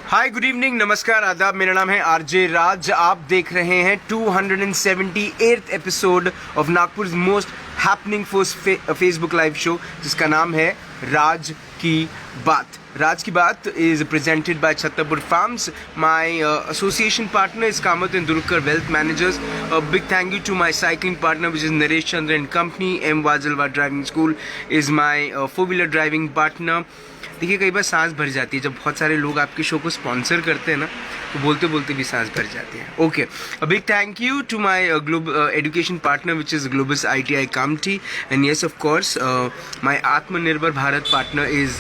हाय, good evening, नमस्कार, आदाब। मेरा नाम है आरजे राज। आप देख रहे हैं 278th episode of Nagpur most happening Facebook live show, जिसका नाम है राज की बात। राज की बात is presented by Chhatarpur Farms. My association partner is Kamath and Durkar Wealth Managers. A big thank you to my cycling partner, which is Naresh Chandra and Company. M. Wazalwa Driving School is my four-wheeler driving partner. देखिए, कई बार सांस भर जाती है जब बहुत सारे लोग आपके शो को स्पॉन्सर करते हैं ना, तो बोलते बोलते भी सांस भर जाती है। Okay, a big thank you to my education partner which is globus ITI Kamptee, and yes of course my Atmanirbhar Bharat partner is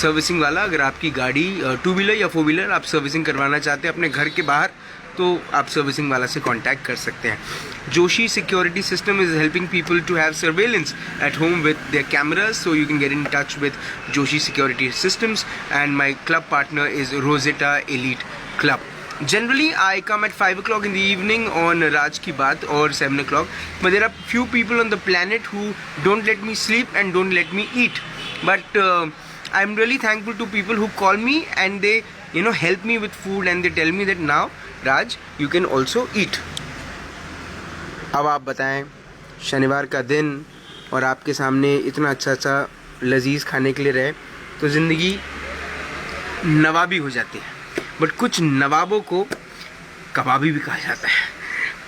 servicing वाला। अगर आपकी गाड़ी टू व्हीलर या फोर व्हीलर आप सर्विसिंग करवाना चाहते हैं अपने घर के बाहर, तो आप सर्विसिंग वाला से कांटेक्ट कर सकते हैं। Joshi security system is helping people to have surveillance at home with their cameras, so you can get in touch with Joshi security systems. And my club partner is Rosetta elite club. Generally, I come at 5 o'clock in the evening on Raj Ki Baat or 7 o'clock. But there are few people on the planet who don't let me sleep and don't let me eat. But I'm really thankful to people who call me and they, help me with food and they tell me that now, Raj, you can also eat. अब आप बताएं, शनिवार का दिन और आपके सामने इतना अच्छा लजीज खाने के लिए रहे तो ज़िंदगी नवाबी हो जाती है। बट कुछ नवाबों को कबाबी भी कहा जाता है।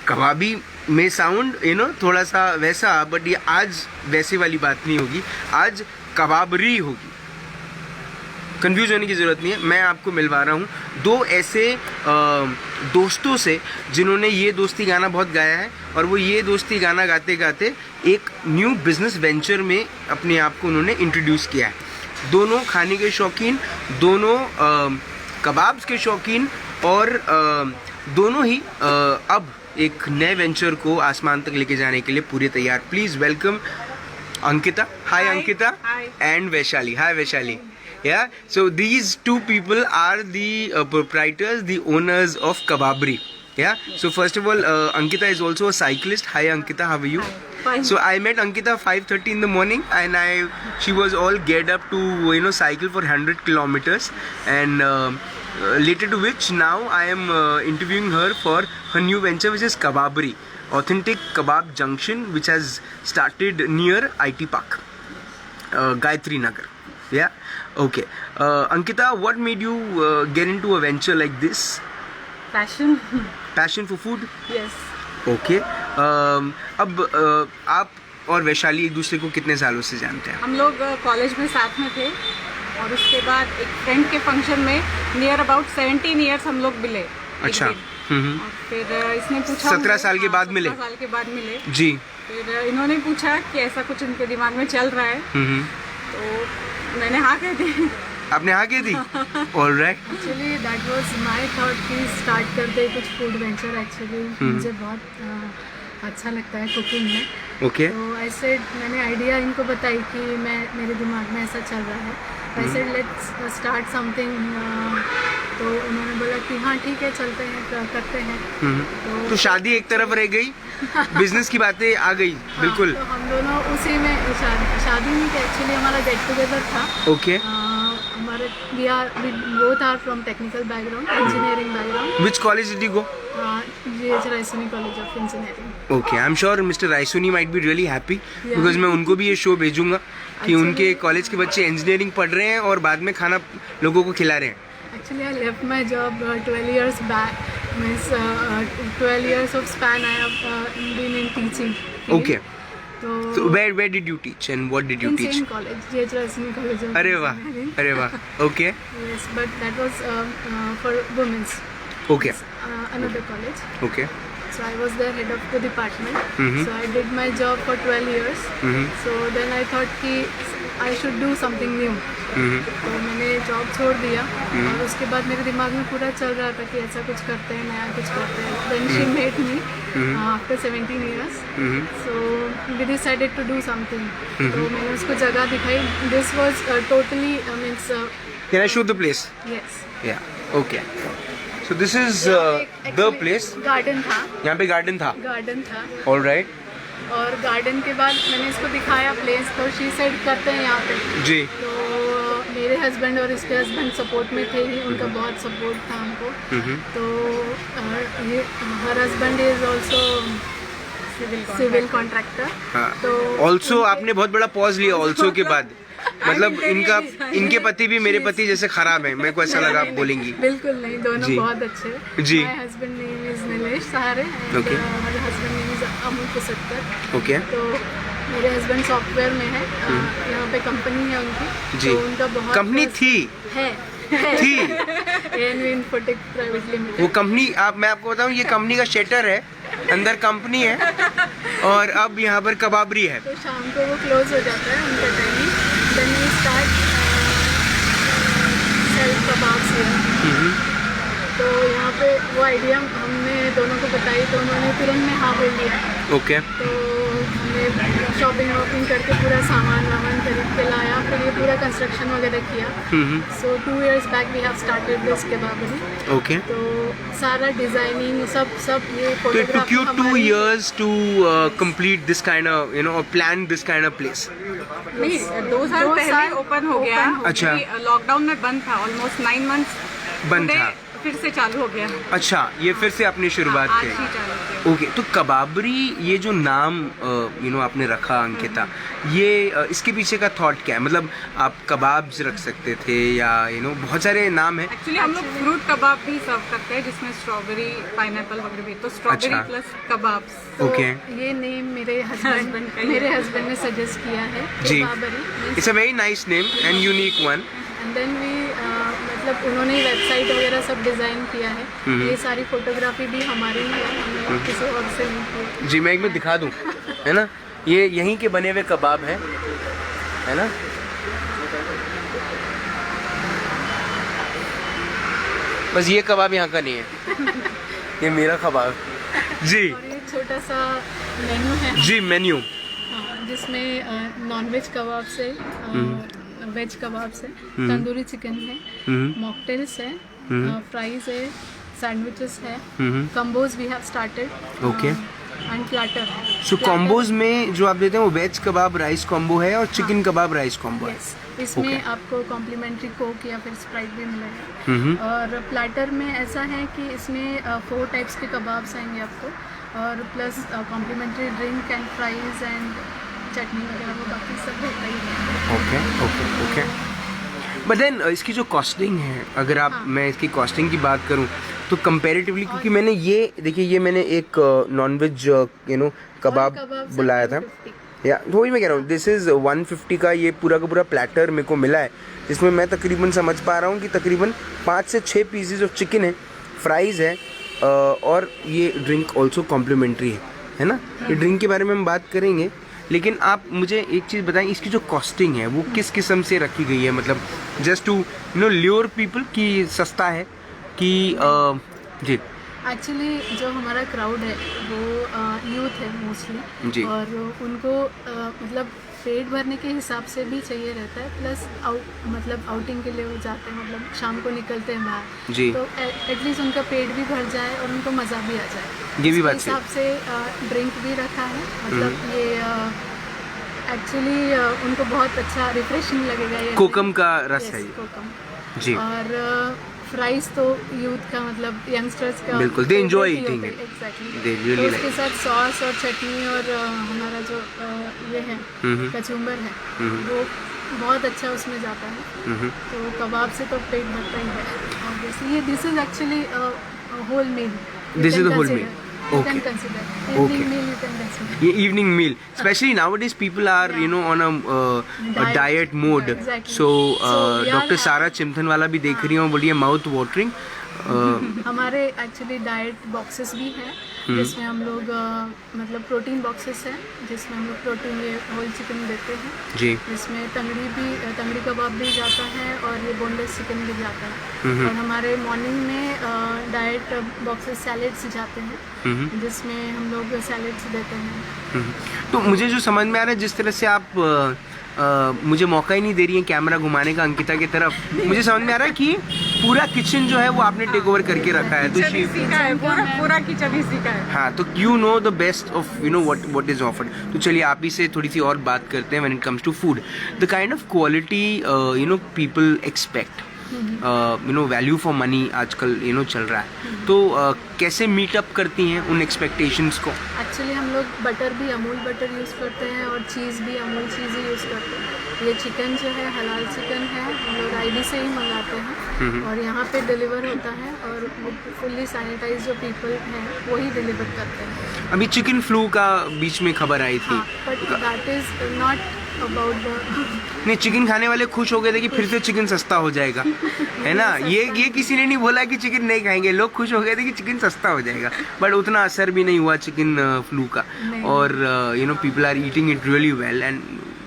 कबाबी में साउंड थोड़ा सा वैसा, बट ये आज वैसे वाली बात नहीं होगी, आज कबाबरी होगी। कंफ्यूज होने की ज़रूरत नहीं है, मैं आपको मिलवा रहा हूँ दो ऐसे दोस्तों से जिन्होंने ये दोस्ती गाना बहुत गाया है, और वो ये दोस्ती गाना गाते गाते एक न्यू बिजनेस वेंचर में अपने आप को उन्होंने इंट्रोड्यूस किया है। दोनों खाने के शौकीन, दोनों कबाब्स के शौकीन, और दोनों ही अब एक नए वेंचर को आसमान तक लेके जाने के लिए पूरे तैयार। Please welcome Ankita. Hi Ankita. And Vaishali. Hi Vaishali. Yeah, so these two people are the proprietors, the owners of Kababri. Yeah, so first of all, Ankita is also a cyclist. Hi Ankita, how are you? Fine. So I met Ankita 5:30 in the morning, and she was all geared up to cycle for 100 kilometers, and later to which now I am interviewing her for her new venture, which is Kababri, authentic kebab junction, which has started near IT Park, Gayatri Nagar. Yeah. Okay. Ankita, what made you get into a venture like this? Passion. Passion for food? Yes. Okay. अब आप और वैशाली एक दूसरे को कितने सालों से जानते हैं? हम लोग कॉलेज में साथ में थे, और उसके बाद एक फ्रेंड के फंक्शन में नियर अबाउट 17 ईयर्स हम लोग मिले। अच्छा। और फिर इसने पूछा, 17 साल के बाद मिले? 17 साल के बाद मिले जी। फिर इन्होंने पूछा कि ऐसा कुछ इनके दिमाग में चल रहा है, तो मैंने हाँ कह दी। आपने हाँ कह दी? All right. Actually that was my thought कि स्टार्ट करते कुछ फूड वेंचर। एक्चुअली मुझे बहुत अच्छा लगता है कुकिंग में। ओके। तो ऐसे मैंने आइडिया इनको बताई कि मेरे दिमाग में ऐसा चल रहा है, ऐसे लेट्स स्टार्ट समथिंग। तो उन्होंने बोला कि हाँ ठीक है, चलते हैं, करते हैं। तो शादी एक तरफ रह गई, बिजनेस की बातें आ गई। बिल्कुल। तो हम दोनों उसी में शादी नहीं थी, एक्चुअली हमारा गेट टुगेदर था। ओके। हमारे we both are from technical background, engineering background. Which college did you go? GH Raisoni College of Engineering. Okay, I'm sure Mr. Raisoni might be really happy because मैं उनको भी ये show भेजूंगा कि उनके college के बच्चे इंजीनियरिंग पढ़ रहे हैं और बाद में खाना लोगों को खिला रहे हैं। Actually, I left my job 12 years back. Means 12 years of span I have been in teaching. Okay. So where did you teach and what did you teach? In same college, GH Raisoni College of अरे वाह, अरे वाह. Okay. Yes, but that was for women's. Okay. Another college. Okay. So I was the head of the department. Mm-hmm. So I did my job for 12 years. Mm-hmm. So then I thought कि I should do something new. Mm-hmm. तो मैंने job छोड़ दिया, और उसके बाद मेरे दिमाग में पूरा चल रहा था कि ऐसा कुछ करते हैं, नया कुछ करते हैं। Then she met me after 17 years. So we decided to do something. तो मैंने उसको जगह दिखाई। This was totally means. Can I show the place? Yes. Yeah. Okay. So this is the place. Garden था। यहाँ पे गार्डन था? Garden था। All right. और गार्डन के बाद मैंने इसको दिखाया प्लेस, तो शी सेड करते हैं यहाँ पे। जी। तो मेरे हस्बैंड और इसके हस्बैंड सपोर्ट में थे ही, उनका बहुत सपोर्ट था हमको। तो ये हर husband is also civil contractor. हाँ। तो ऑल्सो आपने बहुत बड़ा पॉज लिया ऑल्सो के बाद, मतलब इनके पति भी मेरे पति जैसे खराब है, मेरे को ऐसा लगा आप बोलेंगी। बिल्कुल नहीं, दोनों जी। बहुत अच्छे। जी। My husband name is Nilesh Sahare, Okay. मेरे husband name is Amol Pusattar. Okay. तो मेरे हस्बैंड सॉफ्टवेयर में है, यहाँ पे कंपनी है उनकी। जी। तो उनका बहुत कंपनी थी थी एनवी इन्फोटेक प्राइवेट लिमिटेड। वो कंपनी, मैं आपको बताऊं, ये कंपनी का शटर है, अंदर कंपनी है, और अब यहाँ पर कबाबरी है। तो शाम को वो क्लोज हो जाता है उनका timing, then we start sell kebabs here. तो यहाँ पे वो आइडिया हमने दोनों को बताई, तो उन्होंने तुरंत में हाँ बोल दिया। ओके। तो हमने शॉपिंग वॉपिंग करके पूरा सामान वामान खरीद के लाया, फिर ये पूरा कंस्ट्रक्शन वगैरह किया। So 2 years back we have started this Kebabery. Okay. तो सारा डिजाइनिंग सब ये तो it took you 2 हमारी- years to complete this kind of, you know, or plan this kind of place. नहीं, 2 साल दो पहले साल ओपन हो गया। open हो अच्छा। लॉकडाउन में बंद था, ऑलमोस्ट 9 months बंद Today था। फिर से चालू हो गया। अच्छा, ये फिर से आपने शुरुआत आज की। ही चालू किया। ओके। तो कबाबरी, ये जो नाम आपने रखा अंकिता, ये इसके पीछे का थॉट क्या है? मतलब आप कबाब्स रख सकते थे या बहुत सारे नाम है। एक्चुअली हम लोग फ्रूट कबाब भी सर्व करते हैं, जिसमें स्ट्रॉबेरी, पाइनएप्पल वगैरह भी। तो स्ट्रॉबेरी अच्छा। Plus kebabs. तो ओके। ये नेम मेरे Husband का ही मेरे है। हस्बैंड ने सजेस्ट किया है जी। Kebabery. It's a very nice name and unique one. And then we मतलब उन्होंने वेबसाइट वगैरह सब डिज़ाइन किया है। ये सारी फोटोग्राफी भी हमारी ही है, हमने किसी और से नहीं की। जी, मैं एक बार दिखा दूं, है ना, ये यहीं के बने हुए कबाब है ना। बस ये कबाब यहाँ का नहीं है, ये मेरा कबाब। जी और ये छोटा सा मेन्यू है जी, मेन्यू। जिसमें नॉनवेज कबाब से वेज कबाब से तंदूरी चिकन है, मॉकटेल्स है, फ्राइज है, सैंडविचेस है, combos we have started. Okay. And platter है। सो कॉम्बोज में जो आप देते हैं वो वेज कबाब राइस कॉम्बो है और चिकन कबाब राइस कॉम्बो है। यस, इसमें Okay. आपको कॉम्प्लीमेंट्री कोक या फिर स्प्राइट भी मिलेगा। और प्लेटर में ऐसा है कि इसमें 4 टाइप्स के कबाब्स आएंगे आपको, और plus complimentary drink and fries and chutney वगैरह, वो बाकी सब रहता ही है। Okay okay okay. But then इसकी जो कॉस्टिंग है, अगर आप मैं इसकी कॉस्टिंग की बात करूं तो कंपैरेटिवली, क्योंकि मैंने ये देखिए, ये मैंने एक नॉनवेज कबाब कबाब बुलाया था, या तो वही मैं कह रहा हूँ, दिस इज़ 150 का ये पूरा का पूरा प्लेटर मेरे को मिला है, जिसमें मैं तकरीबन समझ पा रहा हूँ कि तकरीबन 5 से 6 पीसेज ऑफ चिकन है, फ्राइज़ है, और ये ड्रिंक ऑल्सो कॉम्प्लीमेंट्री है ना। ये ड्रिंक के बारे में हम बात करेंगे, लेकिन आप मुझे एक चीज़ बताएं, इसकी जो कॉस्टिंग है वो किस किस्म से रखी गई है? मतलब जस्ट टू ल्योर पीपल कि सस्ता है कि जी। एक्चुअली जो हमारा क्राउड है वो यूथ है जी। मोस्टली, और उनको मतलब पेट भरने के हिसाब से भी चाहिए रहता है, प्लस मतलब आउटिंग के लिए वो जाते हैं, मतलब शाम को निकलते हैं बाहर, जी। तो एटलीस्ट उनका पेट भी भर जाए और उनको मज़ा भी आ जाए। ये भी बात इस हिसाब से ड्रिंक भी रखा है, मतलब ये एक्चुअली उनको बहुत अच्छा रिफ्रेशिंग लगेगा ये कोकम का रस Yes, है ये। कोकम। जी। और फ्राइज तो यूथ का मतलब यंगस्टर्स का बिल्कुल, they enjoy eating it. Exactly. They really तो like उसके साथ सॉस और चटनी और हमारा जो ये है कचुम्बर है, वो बहुत अच्छा उसमें जाता है। तो कबाब से तो पेट भरता ही है ऑब्वियसली। ये this is actually whole meal. This is the whole meal. You Okay. can consider. Okay. Evening meal you can consider. ये evening meal, specially nowadays people are on a diet mode. Exactly. So So, we are doctor Sara चिमथन वाला भी देख रही हूँ, बोलिए mouth watering. हमारे actually diet boxes भी हैं, जिसमें हम लोग मतलब प्रोटीन बॉक्सेस हैं, जिसमें हम लोग प्रोटीन ये होल चिकन देते हैं, जी। जिसमें तंगड़ी कबाब भी जाता है और ये बोनलेस चिकन भी जाता है। और हमारे मॉर्निंग में डाइट बॉक्सेस सैलेड्स जाते हैं, जिसमें हम लोग सैलेड्स देते हैं। तो मुझे जो समझ में आ रहा है, जिस तरह से आप मुझे मौका ही नहीं दे रही है कैमरा घुमाने का अंकिता की तरफ। मुझे समझ में आ रहा है कि पूरा किचन जो है वो आपने टेक ओवर करके रखा है। तो किचन इसी का है, पूरा किचन इसी का है। हाँ, तो you know the best of you know what is offered. तो चलिए आप ही से थोड़ी सी और बात करते हैं when it comes to food, the kind of quality you know people expect, you know value for money आजकल यू नो चल रहा है। तो कैसे मीट अप करती हैं उन एक्सपेक्टेशंस को? एक्चुअली हम लोग बटर भी अमूल बटर यूज़ करते हैं और चीज़ भी अमूल चीज़ ही यूज़ करते हैं। ये चिकन जो है हलाल चिकन है, हम लोग आईडी से ही मंगाते हैं और यहाँ पे डिलीवर होता है और फुल्ली सैनिटाइज जो पीपल हैं वही डिलीवर करते हैं। अभी चिकन फ्लू का बीच में खबर आई थी, but that is not about the नहीं, चिकन खाने वाले खुश हो गए थे कि फिर से चिकन सस्ता हो जाएगा, है ना। ये किसी ने नहीं बोला कि चिकन नहीं खाएंगे, लोग खुश हो गए थे कि चिकन सस्ता हो जाएगा, बट उतना असर भी नहीं हुआ चिकन फ्लू का। और you know people are eating it really well and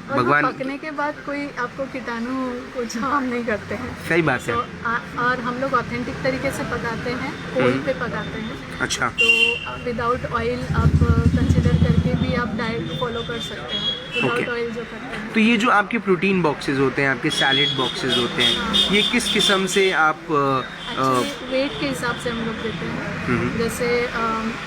भगवान, पकने के बाद कोई आपको कीटाणु कुछ हार्म नहीं करते हैं। सही बात है। और हम लोग ऑथेंटिक तरीके से पकाते हैं, ऑयल पे पकाते हैं। अच्छा, तो विदाउट ऑयल आप कंसिडर करके भी आप डाइट फॉलो कर सकते हैं विदाउट ऑयल जो करते हैं। तो ये जो आपके प्रोटीन बॉक्सेस होते हैं, आपके सैलेड बॉक्सेस होते हैं, ये किस किस्म से आप वेट के हिसाब से हम लोग देते हैं। जैसे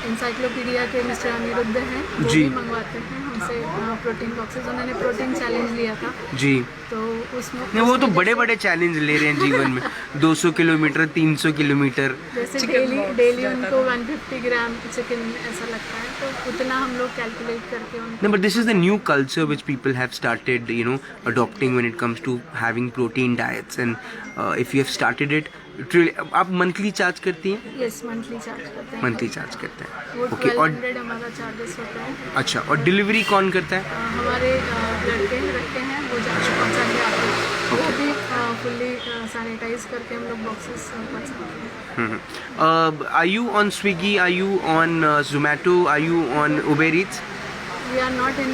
इंसाइक्लोपीडिया के मिस्टर अनिरुद्ध हैं, वो जी। भी मंगवाते हैं हमसे प्रोटीन बॉक्सेस। उन्होंने प्रोटीन चैलेंज लिया था जी, तो उसमें नहीं वो तो बड़े बड़े चैलेंज ले रहे हैं जीवन में 200 किलोमीटर 300 किलोमीटर। जैसे डेली उनको 150 ग्राम चिकन ऐसा लगता है, तो उतना हम लोग कैलकुलेट करके उनको। No, but this is the new culture which people have started, you know, adopting when it comes to having protein diets. And if you have started it, really, आप मंथली चार्ज करती हैं? Yes, monthly charge करते हैं। Monthly charge करते हैं, वो okay. और 1200 हमारा चार्जेस होता है। अच्छा, और डिलीवरी कौन करता है? हमारे लड़के रखते हैं, वो जाके पहुँचा के आते हैं। वो भी फुल्ली सैनिटाइज करके हम लोग बॉक्सेस पहुँचाते हैं। Are you on Swiggy? Are you on Zomato? Are you on Uber Eats? We are not in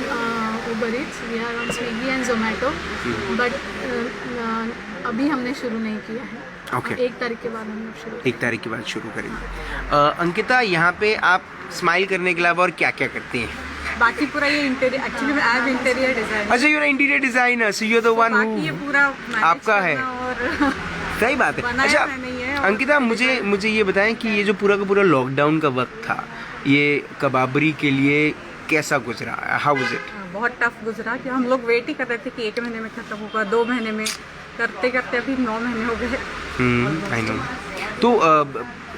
Uber Eats, we are on Swiggy and Zomato, but अभी हमने शुरू नहीं किया है। Okay. 1 तारीख के बाद हम लोग शुरू। 1 तारीख के बाद शुरू करेंगे। अंकिता, यहाँ पे आप स्माइल करने के अलावा और क्या क्या करती हैं? बाकी पूरा ये interior, actually I am interior designer. अच्छा, you are interior designer, so you are the one बाकी ये हु पूरा manage आपका है। करना और सही बात है। बनाया अच्छा मैंने ये और अंकिता, मुझे ये बताएं कि ये जो पूरा का पूरा लॉकडाउन का वक्त था, ये कबाबरी के लिए कैसा गुजरा? How was it? बहुत टफ गुजरा कि हम लोग वेट ही कर रहे थे कि 1 महीने में खत्म होगा, 2 महीने में, करते करते अभी 9 महीने हो गए। I know. तो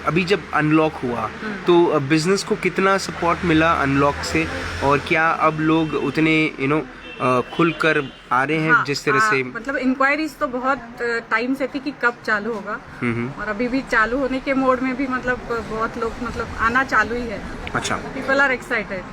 अभी जब अनलॉक हुआ तो बिजनेस को कितना सपोर्ट मिला अनलॉक से, और क्या अब लोग उतने यू नो खुलकर आ रहे हैं जिस तरह से? मतलब इंक्वायरीज तो बहुत टाइम से थी कि कब चालू होगा, और अभी भी चालू होने के मोड में भी मतलब बहुत लोग मतलब आना चालू ही है। अच्छा, पीपल आर एक्साइटेड।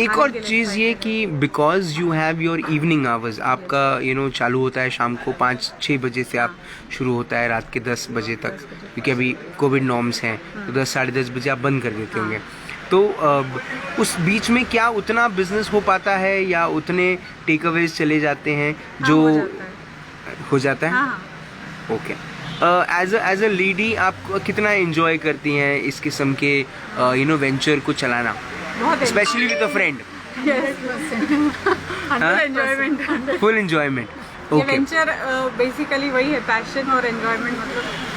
एक और चीज़ ये कि because you have your evening hours, आपका यू नो चालू होता है शाम को 5-6 बजे से, आप शुरू होता है रात के 10 बजे तक, क्योंकि अभी कोविड नॉर्म्स हैं, तो 10-10:30 बजे आप बंद कर देते होंगे। तो उस बीच में क्या उतना बिजनेस हो पाता है या उतने टेक अवेज चले जाते हैं जो हो जाता है? हाँ। ओके। एज अ लेडी आप कितना एंजॉय करती हैं इस किस्म के यू नो वेंचर को चलाना, बहुत specially with a friend? Enjoyment, full enjoyment. ये ओके, वेंचर बेसिकली वही है, पैशन और एंजॉयमेंट। मतलब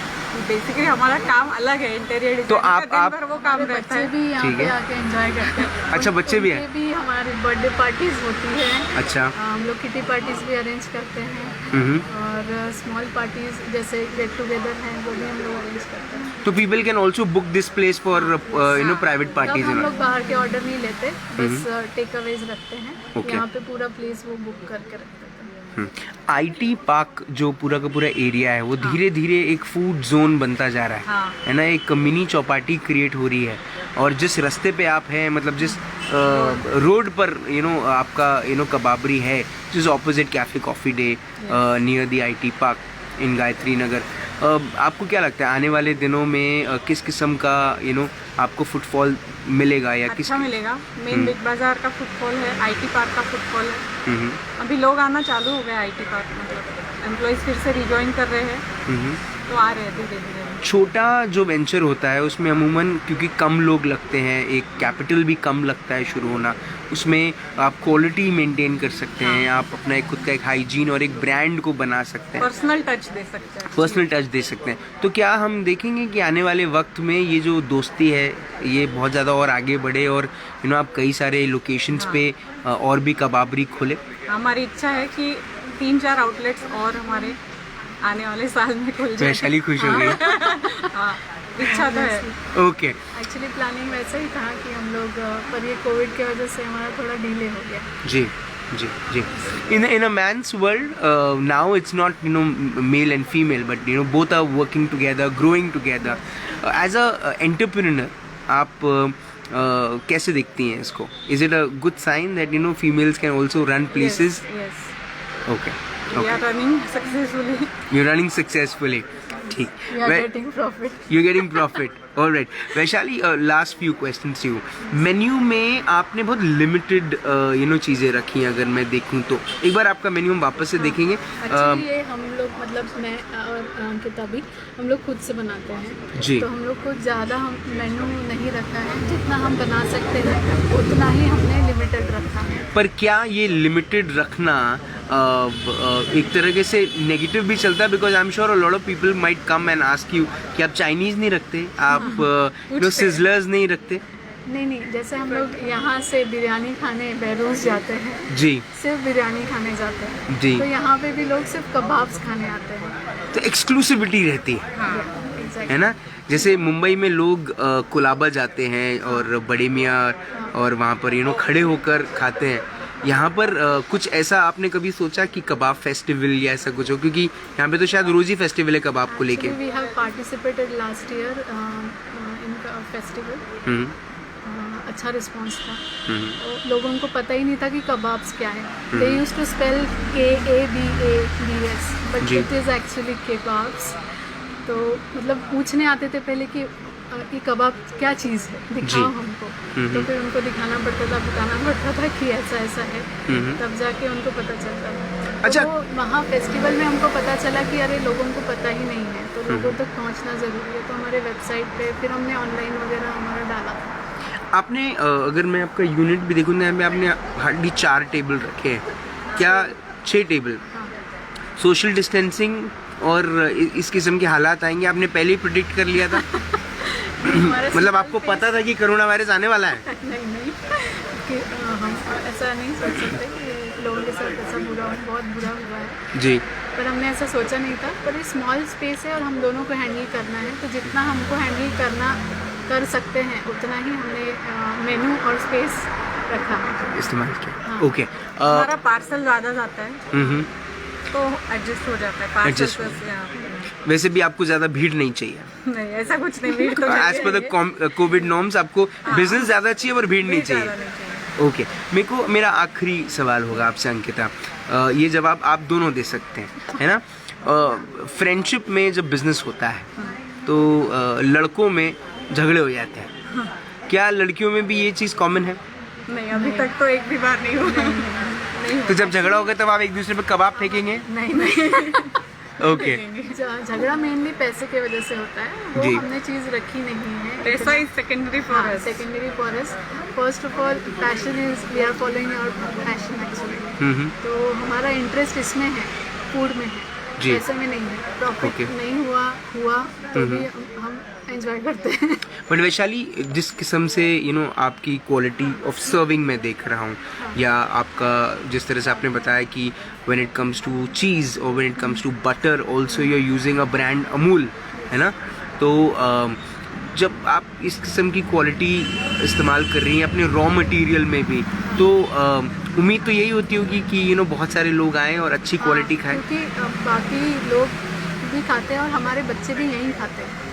बेसिकली हमारा काम अलग है, इंटीरियर डिजाइन। तो आप वो काम रहता बच्चे है। भी यहाँ ठीक पे है। आके एंजॉय करते हैं। अच्छा, बच्चे भी हैं? उनके भी हमारी बर्थडे पार्टीज होती है। अच्छा। हम लोग किटी पार्टीज भी अरेंज करते हैं और स्मॉल पार्टीज जैसे गेट टुगेदर हैं वो भी हम लोग अरेंज करते हैं। तो people can also book this place for you know private तब पार्टीज? हम लोग बाहर के ऑर्डर नहीं लेते, बस टेक अवेज रखते हैं। Okay. यहाँ पे पूरा प्लेस वो बुक करके रखते हैं। IT पार्क जो पूरा का पूरा एरिया है वो धीरे धीरे एक फूड जोन बनता जा रहा है, हाँ। है ना। एक मिनी चौपाटी क्रिएट हो रही है, और जिस रास्ते पे आप हैं, मतलब जिस रोड पर यू नो आपका यू नो कबाबरी है, जिस opposite cafe coffee day near the IT park in Gayatri Nagar, आपको क्या लगता है आने वाले दिनों में किस किस्म का यू नो आपको फुटफॉल मिलेगा या किस? अच्छा मिलेगा। मेन बिग बाजार का फुटफॉल है, IT पार्क का फुटफॉल है। अभी लोग आना चालू हो गए IT पार्क, मतलब एम्प्लॉयज फिर से रिजॉइन कर रहे हैं, तो आ रहे हैं धीरे धीरे। छोटा जो वेंचर होता है उसमें अमूमन क्योंकि कम लोग लगते हैं, एक कैपिटल भी कम लगता है शुरू होना, उसमें आप क्वालिटी मेंटेन कर सकते हैं, आप अपना एक खुद का एक हाइजीन और एक ब्रांड को बना सकते हैं, पर्सनल टच दे सकते हैं। पर्सनल टच दे सकते हैं। तो क्या हम देखेंगे कि आने वाले वक्त में ये जो दोस्ती है ये बहुत ज़्यादा और आगे बढ़े और आप कई सारे लोकेशंस पे और भी कबाबरी खोले? हमारी इच्छा है कि 3-4 आउटलेट्स और हमारे आने वाले साल में खुल जाए। वैशाली खुश हो गई। हाँ, इच्छा तो है। ओके, एक्चुअली प्लानिंग वैसा ही था कि हम लोग पर ये कोविड की वजह से हमारा थोड़ा डिले हो गया। जी जी जी। In a man's world, now it's not male and female, but both are working together, growing together. As a entrepreneur, आप कैसे देखती हैं इसको? Is it a good sign that females can also run places? Yes. Okay. We are running successfully. You're running successfully. ठीक. We are getting profit. You're getting profit. All right. Vaishali, last few questions to you. Menu में आपने बहुत limited चीज़ें रखी हैं, अगर मैं देखूं तो एक बार आपका मेन्यू हम वापस से देखेंगे। एक्चुअली ये हम लोग मतलब मैं और अंकिता भी हम लोग खुद से बनाते हैं जी। तो हम लोग को ज़्यादा हम मेन्यू नहीं रखा है, जितना हम बना सकते हैं उतना ही हमने लिमिटेड रखा है। पर क्या ये लिमिटेड रखना एक तरह से नेगेटिव भी चलता है? Because I am sure a lot of people might come and ask you कि आप चाइनीज़ नहीं रखते, आप सिजलर्स नहीं रखते? नहीं, जैसे हम लोग यहाँ से बिरयानी खाने बहरोज जाते हैं जी, सिर्फ बिरयानी खाने जाते हैं जी। तो यहाँ पे भी लोग सिर्फ कबाब्स खाने आते हैं। तो एक्सक्लूसिविटी रहती है, Exactly. है ना? जैसे मुंबई में लोग कोलाबा जाते हैं और बड़े मियाँ और वहाँ पर खड़े होकर खाते हैं। यहाँ पर कुछ ऐसा आपने कभी सोचा कि कबाब फेस्टिवल या ऐसा कुछ हो? क्योंकि यहाँ पे तो शायद रोज ही फेस्टिवल है कबाब को लेके। We have participated last year in festival. अच्छा रिस्पांस था। तो लोगों को पता ही नहीं था कि कबाब्स क्या है। They used to spell KABABS but ji. it is actually kebabs. तो मतलब पूछने आते थे पहले कि ये कबाब क्या चीज़ है, दिखाओ हमको। तो फिर उनको दिखाना पड़ता था, बताना पड़ता था कि ऐसा ऐसा है, तब जाके उनको पता चलता था। अच्छा। तो वहाँ फेस्टिवल में हमको पता चला कि अरे लोगों को पता ही नहीं है, तो लोगों तक पहुँचना ज़रूरी है। तो हमारे वेबसाइट पे फिर हमने ऑनलाइन वगैरह हमारा डाला था। आपने अगर मैं आपका यूनिट भी देखूँ ना, आपने हार्डली 4 टेबल रखे हैं, क्या 6 टेबल? सोशल डिस्टेंसिंग और इस किस्म के हालात आएंगे, आपने पहले ही प्रेडिक्ट कर लिया था? मतलब आपको पता था कि कोरोना वायरस आने वाला है? नहीं कि हम ऐसा नहीं सोच सकते कि लोगों के साथ ऐसा बहुत बुरा हुआ है जी। पर हमने ऐसा सोचा नहीं था। पर ये स्मॉल स्पेस है और हम दोनों को हैंडल करना है, तो जितना हमको हैंडल कर सकते हैं उतना ही हमने मेनू और स्पेस रखा इस्तेमाल किया। ओके। हमारा पार्सल ज़्यादा जाता है तो एडजस्ट हो जाता है पार्सल Adjust से। वैसे भी आपको ज़्यादा भीड़ नहीं चाहिए। नहीं, ऐसा कुछ नहीं, भीड़ तो as per the covid norms आपको बिजनेस ज़्यादा चाहिए और भीड़ नहीं चाहिए। ओके। मेरा आखिरी सवाल होगा आपसे अंकिता, ये जवाब आप दोनों दे सकते हैं, है ना? फ्रेंडशिप में जब बिजनेस होता है तो लड़कों में झगड़े हो जाते हैं, क्या लड़कियों में भी ये चीज़ कॉमन है? नहीं, अभी तक तो एक भी बार नहीं हुआ। तो जब झगड़ा होगा तब आप एक दूसरे पे कबाब फेंकेंगे? नहीं ओके। झगड़ा मेनली पैसे की वजह से होता है, वो जी। हमने चीज़ रखी नहीं है। पैसा is secondary for us. Secondary for us. First of all passion is we are following our passion actually. तो हमारा इंटरेस्ट इसमें है, फूड में है, जी। पैसे में नहीं है। Profit Okay. नहीं हुआ तो भी हम एंजॉय करते हैं। बट वैशाली, जिस किस्म से आपकी क्वालिटी ऑफ सर्विंग में देख रहा हूँ, या आपका जिस तरह से आपने बताया कि when it comes to cheese और when it comes to butter also you are using a brand Amul, है ना? तो जब आप इस किस्म की क्वालिटी इस्तेमाल कर रही हैं अपने रॉ मटेरियल में भी, तो उम्मीद तो यही होती होगी कि बहुत सारे लोग आएँ और अच्छी क्वालिटी खाएं। क्योंकि बाकी लोग भी खाते हैं और हमारे बच्चे भी यहीं खाते हैं,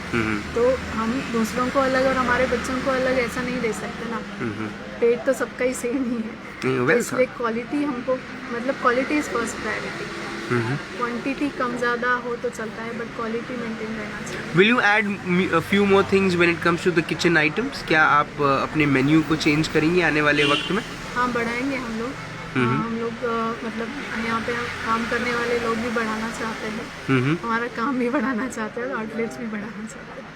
तो हम दूसरों को अलग और हमारे बच्चों को अलग ऐसा नहीं दे सकते ना। पेट तो सबका ही सेम ही है, well, इसलिए क्वालिटी हमको मतलब quality is first priority. Quantity कम ज़्यादा हो तो चलता है बट क्वालिटी मेंटेन रहना चाहिए। Will you add few more things when it comes to the kitchen items? क्या आप अपने मेन्यू को चेंज करेंगे आने वाले वक्त में? हाँ, बढ़ाएंगे हम लोग। हम लोग मतलब यहाँ पे काम करने वाले लोग भी बढ़ाना चाहते हैं, हमारा काम भी बढ़ाना चाहते हैं और आउटलेट्स भी बढ़ाना चाहते हैं।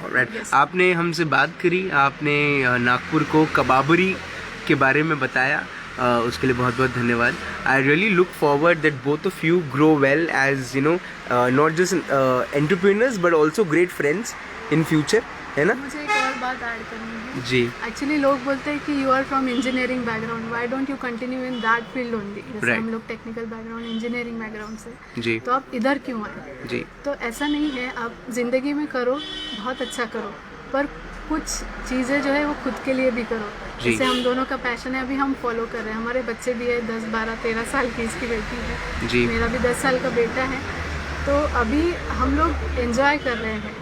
Alright. आपने हमसे बात करी, आपने नागपुर को कबाबरी उसके बारे में बताया, उसके लिए बहुत बहुत धन्यवाद. I really look forward that both of you grow well as you know not just entrepreneurs but also great friends in future, है ना? मुझे एक और बात ऐड करनी है. जी. एक्चुअली लोग बोलते हैं कि you are from engineering background, why don't you continue in that field only. जैसे Right. हम लोग टेक्निकल बैकग्राउंड, इंजीनियरिंग बैकग्राउंड से, जी. तो आप इधर क्यों आए? जी. तो ऐसा नहीं है, आप ज़िंदगी में करो, बहुत अच्छा करो, पर कुछ चीज़ें जो है वो खुद के लिए भी करो. जी. जैसे हम दोनों का पैशन है, अभी हम फॉलो कर रहे हैं. हमारे बच्चे भी है, 10, 12, 13 साल की इसकी बेटी है, जी. मेरा भी 10 साल का बेटा है. तो अभी हम लोग एंजॉय कर रहे हैं.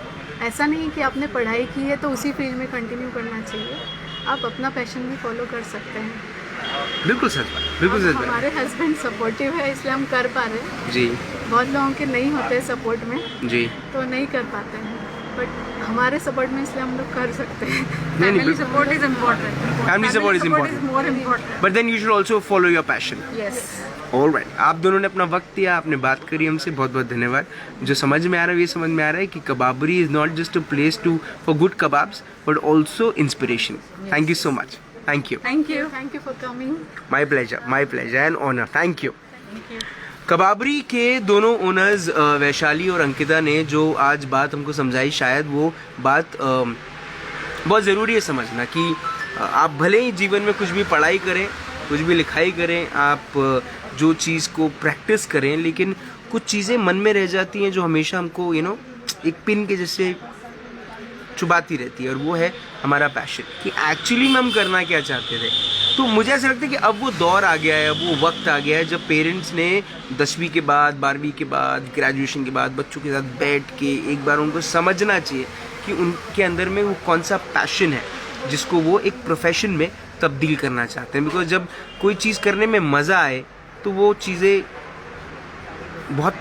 ऐसा नहीं कि आपने पढ़ाई की है तो उसी फील्ड में कंटिन्यू करना चाहिए. आप अपना पैशन भी फॉलो कर सकते हैं. बिल्कुल सच बात, बिल्कुल अब सच बात. हमारे हस्बैंड सपोर्टिव है इसलिए हम कर पा रहे हैं. जी. बहुत लोगों के नहीं होते सपोर्ट में, जी. तो नहीं कर पाते हैं, बट हमारे सपोर्ट में इसलिए हम लोग कर सकते हैं. नहीं, फैमिली बिल्कुल. Support is important. Family support is important. More important. But then you should also follow your passion. Yes. Alright, आप दोनों ने अपना वक्त दिया, आपने बात करी हमसे, बहुत बहुत धन्यवाद. जो समझ में आ रहा है, ये समझ में आ रहा है कि Kebabery is not just a place to for good kebabs but also inspiration. Thank you so much. Thank you. Thank you. Thank you for coming. My pleasure and honour. Thank you. Kebabery के दोनों ओनर्स वैशाली और अंकिता ने जो आज बात हमको समझाई, शायद वो बात बहुत ज़रूरी है समझना कि आप भले ही जीवन में कुछ भी पढ़ाई करें, कुछ भी लिखाई करें, आप जो चीज़ को प्रैक्टिस करें, लेकिन कुछ चीज़ें मन में रह जाती हैं जो हमेशा हमको एक पिन के जैसे चुभाती रहती है, और वो है हमारा पैशन, कि एक्चुअली में हम करना क्या चाहते थे. तो मुझे ऐसा लगता है कि अब वो दौर आ गया है, अब वो वक्त आ गया है जब पेरेंट्स ने 10वीं के बाद, 12वीं के बाद, ग्रेजुएशन के बाद बच्चों के साथ बैठ के एक बार उनको समझना चाहिए कि उनके अंदर में वो कौन सा पैशन है जिसको वो एक प्रोफेशन में तब्दील करना चाहते हैं. बिकॉज जब कोई चीज़ करने में मज़ा आए तो वो चीज़ें बहुत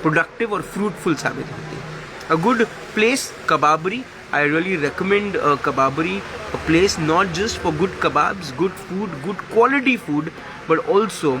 प्रोडक्टिव और फ्रूटफुल साबित होती हैं. A good place Kebabery. I really recommend Kababari, a place not just for good kebabs, good food, good quality food, but also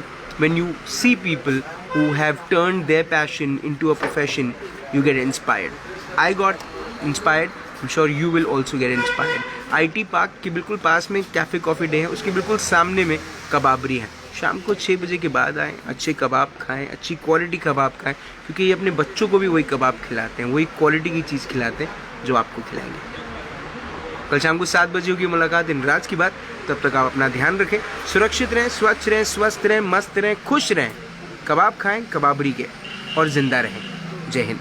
when you see people who have turned their passion into a profession, you get inspired. I got inspired. I'm sure you will also get inspired. IT park के बिल्कुल पास में cafe coffee day है, उसके बिल्कुल सामने में कबाबरी है. शाम को 6 बजे के बाद आएँ, अच्छे कबाब खाएं, अच्छी क्वालिटी कबाब खाएं, क्योंकि ये अपने बच्चों को भी वही कबाब खिलाते हैं, वही क्वालिटी की चीज़ खिलाते हैं जो आपको खिलाएंगे. कल शाम को 7 बजे होगी मुलाकात इन राज की बात. तब तक आप अपना ध्यान रखें, सुरक्षित रहें, स्वच्छ रहें, स्वस्थ रहें, मस्त रहें, खुश रहें, कबाब खाएं कबाबरी के, और ज़िंदा रहें. जय हिंद.